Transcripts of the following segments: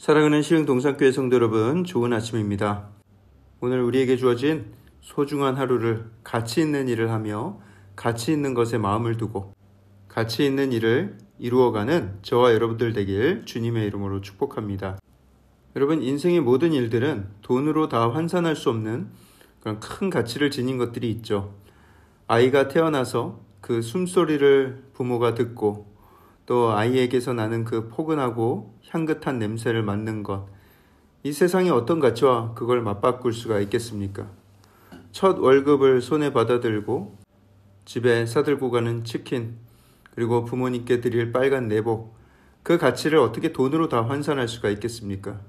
사랑하는 시흥동산교회 성도 여러분, 좋은 아침입니다. 오늘 우리에게 주어진 소중한 하루를 가치 있는 일을 하며 가치 있는 것에 마음을 두고 가치 있는 일을 이루어가는 저와 여러분들 되길 주님의 이름으로 축복합니다. 여러분, 인생의 모든 일들은 돈으로 다 환산할 수 없는 그런 큰 가치를 지닌 것들이 있죠. 아이가 태어나서 그 숨소리를 부모가 듣고 또 아이에게서 나는 그 포근하고 향긋한 냄새를 맡는 것, 이 세상의 어떤 가치와 그걸 맞바꿀 수가 있겠습니까? 첫 월급을 손에 받아들고 집에 사들고 가는 치킨, 그리고 부모님께 드릴 빨간 내복, 그 가치를 어떻게 돈으로 다 환산할 수가 있겠습니까?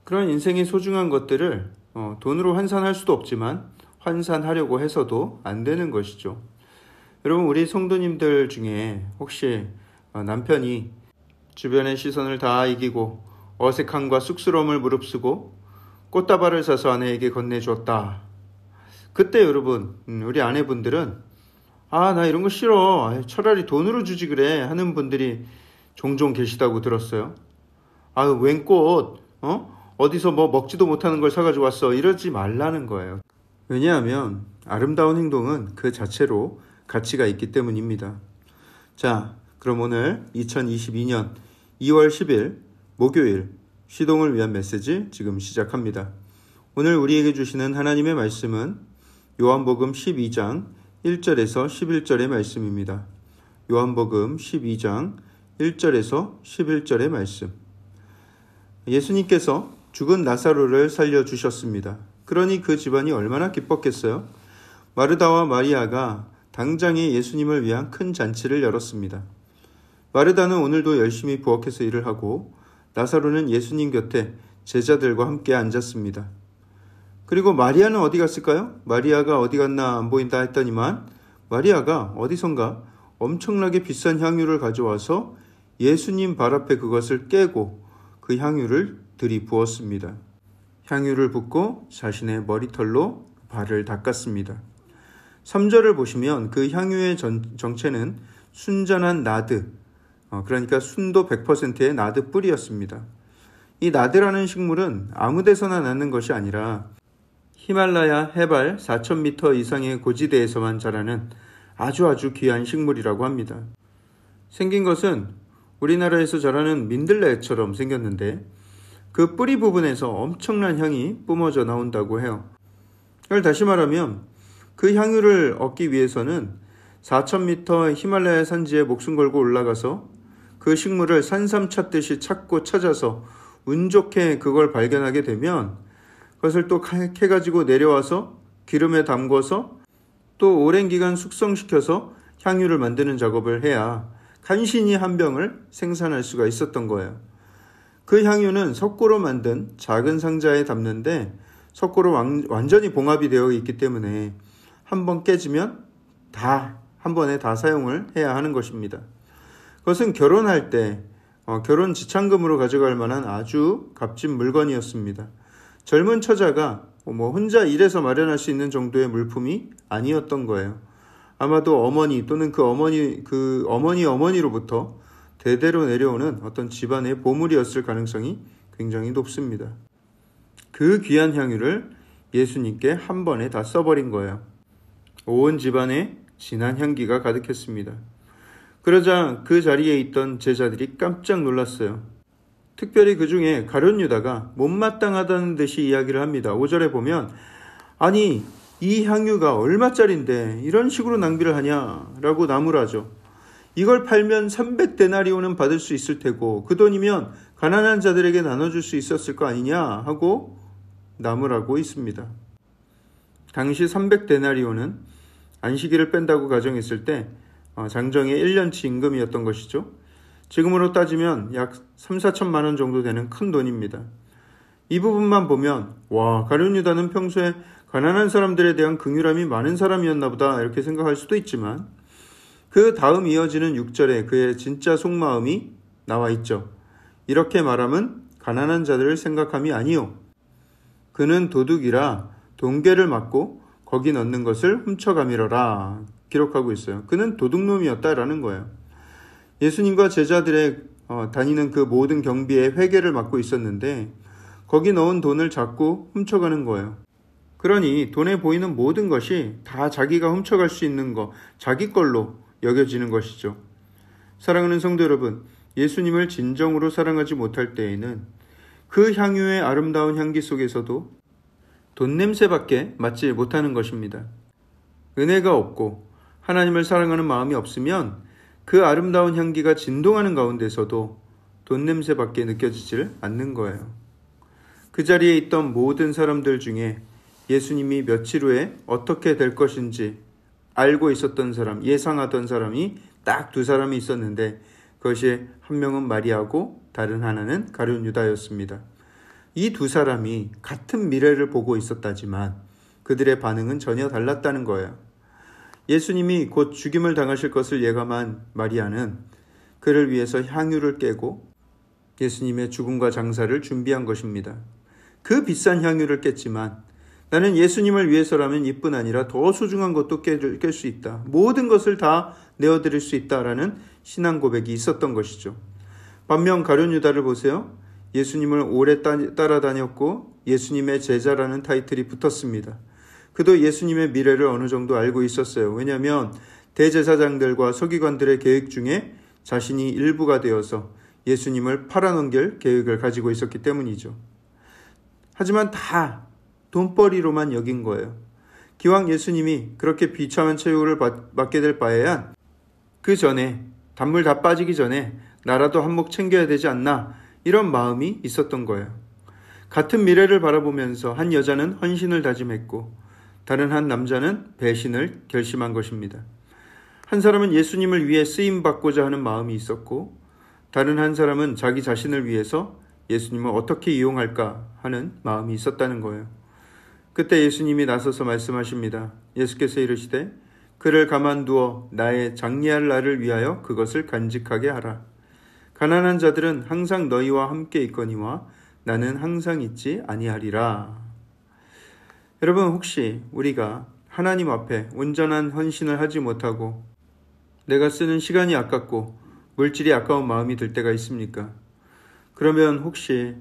그런 인생의 소중한 것들을 돈으로 환산할 수도 없지만 환산하려고 해서도 안 되는 것이죠. 여러분, 우리 성도님들 중에 혹시 남편이 주변의 시선을 다 이기고 어색함과 쑥스러움을 무릅쓰고 꽃다발을 사서 아내에게 건네주었다. 그때 여러분, 우리 아내분들은 나 이런 거 싫어, 차라리 돈으로 주지 그래 하는 분들이 종종 계시다고 들었어요. 웬 꽃, 어디서 뭐 먹지도 못하는 걸 사가지고 왔어, 이러지 말라는 거예요. 왜냐하면 아름다운 행동은 그 자체로 가치가 있기 때문입니다. 자, 그럼 오늘 2022년 2월 10일 목요일 시동을 위한 메시지 지금 시작합니다. 오늘 우리에게 주시는 하나님의 말씀은 요한복음 12장 1절에서 11절의 말씀입니다. 요한복음 12장 1절에서 11절의 말씀. 예수님께서 죽은 나사로를 살려주셨습니다. 그러니 그 집안이 얼마나 기뻤겠어요? 마르다와 마리아가 당장에 예수님을 위한 큰 잔치를 열었습니다. 마르다는 오늘도 열심히 부엌에서 일을 하고 나사로는 예수님 곁에 제자들과 함께 앉았습니다. 그리고 마리아는 어디 갔을까요? 마리아가 어디 갔나 안 보인다 했더니만 마리아가 어디선가 엄청나게 비싼 향유를 가져와서 예수님 발 앞에 그것을 깨고 그 향유를 들이부었습니다. 향유를 붓고 자신의 머리털로 발을 닦았습니다. 3절을 보시면 그 향유의 정체는 순전한 나드, 그러니까 순도 100%의 나드 뿌리였습니다. 이 나드라는 식물은 아무 데서나 나는 것이 아니라 히말라야 해발 4,000m 이상의 고지대에서만 자라는 아주 귀한 식물이라고 합니다. 생긴 것은 우리나라에서 자라는 민들레처럼 생겼는데 그 뿌리 부분에서 엄청난 향이 뿜어져 나온다고 해요. 이걸 다시 말하면 그 향유를 얻기 위해서는 4,000m 히말라야 산지에 목숨 걸고 올라가서 그 식물을 산삼 찾듯이 찾고 찾아서 운 좋게 그걸 발견하게 되면 그것을 또 캐가지고 내려와서 기름에 담궈서 또 오랜 기간 숙성시켜서 향유를 만드는 작업을 해야 간신히 한 병을 생산할 수가 있었던 거예요. 그 향유는 석고로 만든 작은 상자에 담는데 석고로 완전히 봉합이 되어 있기 때문에 한 번 깨지면 한 번에 다 사용을 해야 하는 것입니다. 그것은 결혼할 때 결혼 지참금으로 가져갈 만한 아주 값진 물건이었습니다. 젊은 처자가 혼자 일해서 마련할 수 있는 정도의 물품이 아니었던 거예요. 아마도 어머니 또는 그 어머니로부터 대대로 내려오는 어떤 집안의 보물이었을 가능성이 굉장히 높습니다. 그 귀한 향유를 예수님께 한 번에 다 써버린 거예요. 온 집안에 진한 향기가 가득했습니다. 그러자 그 자리에 있던 제자들이 깜짝 놀랐어요. 특별히 그 중에 가룟 유다가 못마땅하다는 듯이 이야기를 합니다. 5절에 보면 이 향유가 얼마짜린데 이런 식으로 낭비를 하냐라고 나무라죠. 이걸 팔면 300데나리온은 받을 수 있을 테고 그 돈이면 가난한 자들에게 나눠줄 수 있었을 거 아니냐 하고 나무라고 있습니다. 당시 300데나리온은 안식일을 뺀다고 가정했을 때 장정의 1년치 임금이었던 것이죠. 지금으로 따지면 약 3,4천만 원 정도 되는 큰 돈입니다. 이 부분만 보면 가룟 유다는 평소에 가난한 사람들에 대한 긍휼함이 많은 사람이었나 보다 이렇게 생각할 수도 있지만 그 다음 이어지는 6절에 그의 진짜 속마음이 나와 있죠. 이렇게 말함은 가난한 자들을 생각함이 아니요 그는 도둑이라 동괴를 맞고 거기 넣는 것을 훔쳐가미러라 기록하고 있어요. 그는 도둑놈이었다라는 거예요. 예수님과 제자들의 다니는 그 모든 경비의 회계를 맡고 있었는데 거기 넣은 돈을 자꾸 훔쳐가는 거예요. 그러니 돈에 보이는 모든 것이 다 자기가 훔쳐갈 수 있는 것, 자기 걸로 여겨지는 것이죠. 사랑하는 성도 여러분, 예수님을 진정으로 사랑하지 못할 때에는 그 향유의 아름다운 향기 속에서도 돈 냄새밖에 맡지 못하는 것입니다. 은혜가 없고 하나님을 사랑하는 마음이 없으면 그 아름다운 향기가 진동하는 가운데서도 돈 냄새밖에 느껴지질 않는 거예요. 그 자리에 있던 모든 사람들 중에 예수님이 며칠 후에 어떻게 될 것인지 알고 있었던 사람, 예상하던 사람이 딱 두 사람이 있었는데 그것이 한 명은 마리아고 다른 하나는 가룟 유다였습니다. 이 두 사람이 같은 미래를 보고 있었다지만 그들의 반응은 전혀 달랐다는 거예요. 예수님이 곧 죽임을 당하실 것을 예감한 마리아는 그를 위해서 향유를 깨고 예수님의 죽음과 장사를 준비한 것입니다. 그 비싼 향유를 깼지만 나는 예수님을 위해서라면 이뿐 아니라 더 소중한 것도 깰 수 있다. 모든 것을 다 내어드릴 수 있다라는 신앙 고백이 있었던 것이죠. 반면 가룟 유다를 보세요. 예수님을 오래 따라다녔고 예수님의 제자라는 타이틀이 붙었습니다. 그도 예수님의 미래를 어느 정도 알고 있었어요. 왜냐하면 대제사장들과 서기관들의 계획 중에 자신이 일부가 되어서 예수님을 팔아넘길 계획을 가지고 있었기 때문이죠. 하지만 다 돈벌이로만 여긴 거예요. 기왕 예수님이 그렇게 비참한 최후를 맞게 될 바에야 그 전에 단물 다 빠지기 전에 나라도 한몫 챙겨야 되지 않나 이런 마음이 있었던 거예요. 같은 미래를 바라보면서 한 여자는 헌신을 다짐했고 다른 한 남자는 배신을 결심한 것입니다. 한 사람은 예수님을 위해 쓰임받고자 하는 마음이 있었고 다른 한 사람은 자기 자신을 위해서 예수님을 어떻게 이용할까 하는 마음이 있었다는 거예요. 그때 예수님이 나서서 말씀하십니다. 예수께서 이르시되 그를 가만두어 나의 장래할 날을 위하여 그것을 간직하게 하라. 가난한 자들은 항상 너희와 함께 있거니와 나는 항상 있지 아니하리라. 여러분, 혹시 우리가 하나님 앞에 온전한 헌신을 하지 못하고 내가 쓰는 시간이 아깝고 물질이 아까운 마음이 들 때가 있습니까? 그러면 혹시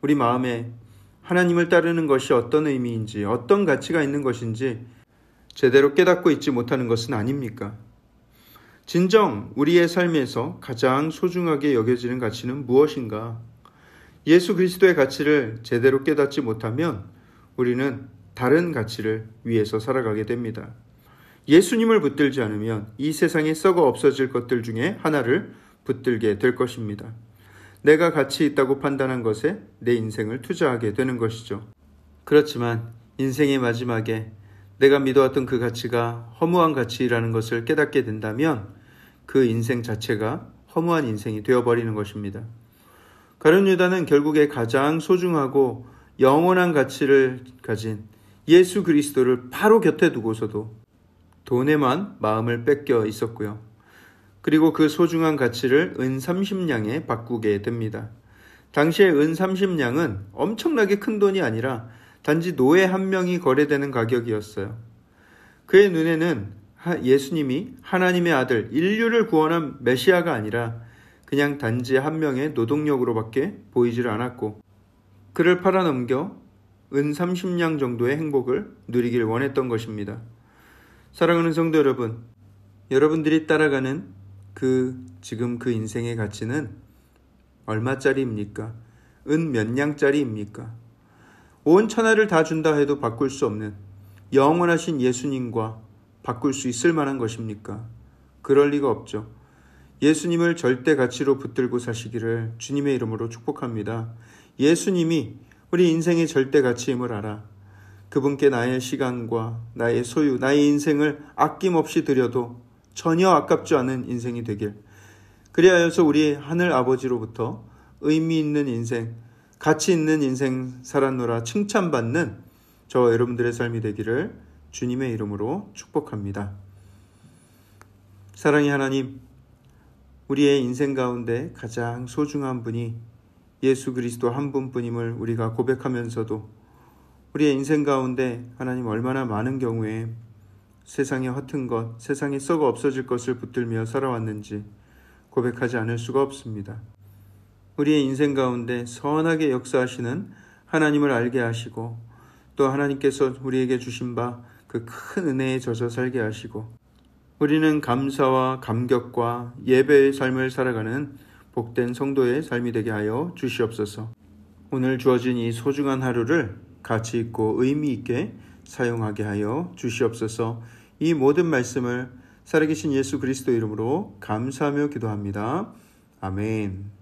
우리 마음에 하나님을 따르는 것이 어떤 의미인지, 어떤 가치가 있는 것인지 제대로 깨닫고 있지 못하는 것은 아닙니까? 진정 우리의 삶에서 가장 소중하게 여겨지는 가치는 무엇인가? 예수 그리스도의 가치를 제대로 깨닫지 못하면 우리는 다른 가치를 위해서 살아가게 됩니다. 예수님을 붙들지 않으면 이 세상에 썩어 없어질 것들 중에 하나를 붙들게 될 것입니다. 내가 가치 있다고 판단한 것에 내 인생을 투자하게 되는 것이죠. 그렇지만 인생의 마지막에 내가 믿어왔던 그 가치가 허무한 가치라는 것을 깨닫게 된다면 그 인생 자체가 허무한 인생이 되어버리는 것입니다. 가룟 유다는 결국에 가장 소중하고 영원한 가치를 가진 예수 그리스도를 바로 곁에 두고서도 돈에만 마음을 뺏겨 있었고요. 그리고 그 소중한 가치를 은 30냥에 바꾸게 됩니다. 당시에 은 30냥은 엄청나게 큰 돈이 아니라 단지 노예 한 명이 거래되는 가격이었어요. 그의 눈에는 예수님이 하나님의 아들, 인류를 구원한 메시아가 아니라 그냥 단지 한 명의 노동력으로밖에 보이질 않았고 그를 팔아넘겨 은 30냥 정도의 행복을 누리길 원했던 것입니다. 사랑하는 성도 여러분, 여러분들이 따라가는 지금 그 인생의 가치는 얼마짜리입니까? 은 몇 냥짜리입니까? 온 천하를 다 준다 해도 바꿀 수 없는 영원하신 예수님과 바꿀 수 있을 만한 것입니까? 그럴 리가 없죠. 예수님을 절대 가치로 붙들고 사시기를 주님의 이름으로 축복합니다. 예수님이 우리 인생의 절대 가치임을 알아. 그분께 나의 시간과 나의 소유, 나의 인생을 아낌없이 드려도 전혀 아깝지 않은 인생이 되길. 그리하여서 우리 하늘 아버지로부터 의미 있는 인생, 가치 있는 인생 살았노라 칭찬받는 저와 여러분들의 삶이 되기를 주님의 이름으로 축복합니다. 사랑의 하나님, 우리의 인생 가운데 가장 소중한 분이 예수 그리스도 한 분뿐임을 우리가 고백하면서도 우리의 인생 가운데 하나님 얼마나 많은 경우에 세상의 허튼 것, 세상에 썩어 없어질 것을 붙들며 살아왔는지 고백하지 않을 수가 없습니다. 우리의 인생 가운데 선하게 역사하시는 하나님을 알게 하시고 또 하나님께서 우리에게 주신 바 그 큰 은혜에 젖어 살게 하시고 우리는 감사와 감격과 예배의 삶을 살아가는 복된 성도의 삶이 되게 하여 주시옵소서. 오늘 주어진 이 소중한 하루를 가치 있고 의미 있게 사용하게 하여 주시옵소서. 이 모든 말씀을 살아계신 예수 그리스도 이름으로 감사하며 기도합니다. 아멘.